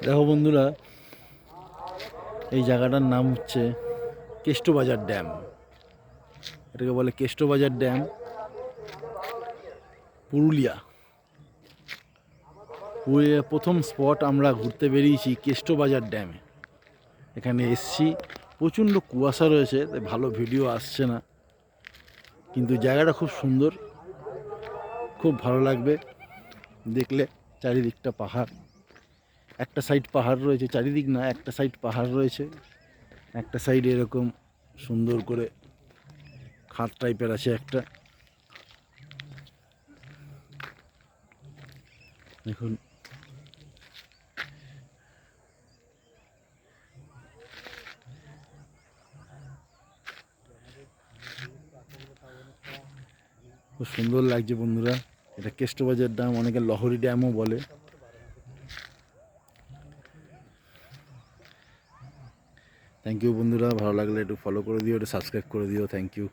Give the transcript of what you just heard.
দেখো বন্ধুরা, এই জায়গাটার নাম হচ্ছে কেষ্টবাজার ড্যাম। এটাকে বলে কেষ্টবাজার ড্যাম, পুরুলিয়া। পুরুলিয়ার প্রথম স্পট আমরা ঘুরতে বেরিয়েছি কেষ্টবাজার ড্যামে। এখানে এসছি, প্রচণ্ড কুয়াশা রয়েছে, তাই ভালো ভিডিও আসছে না, কিন্তু জায়গাটা খুব সুন্দর, খুব ভালো লাগবে দেখলে। চারিদিকটা পাহাড়, একটা সাইড পাহাড় রয়েছে, চারিদিক না, একটা সাইড পাহাড় রয়েছে, একটা সাইড এরকম সুন্দর করে খাদ টাইপের আছে একটা। দেখুন, খুব সুন্দর লাগছে বন্ধুরা। এটা কেষ্টবাজার ড্যাম, অনেকে লহরি ড্যামও বলে। থ্যাংক ইউ বন্ধুরা, ভালো লাগলে একটু ফলো করে দিও, একটু সাবস্ক্রাইব করে দিও। Thank you.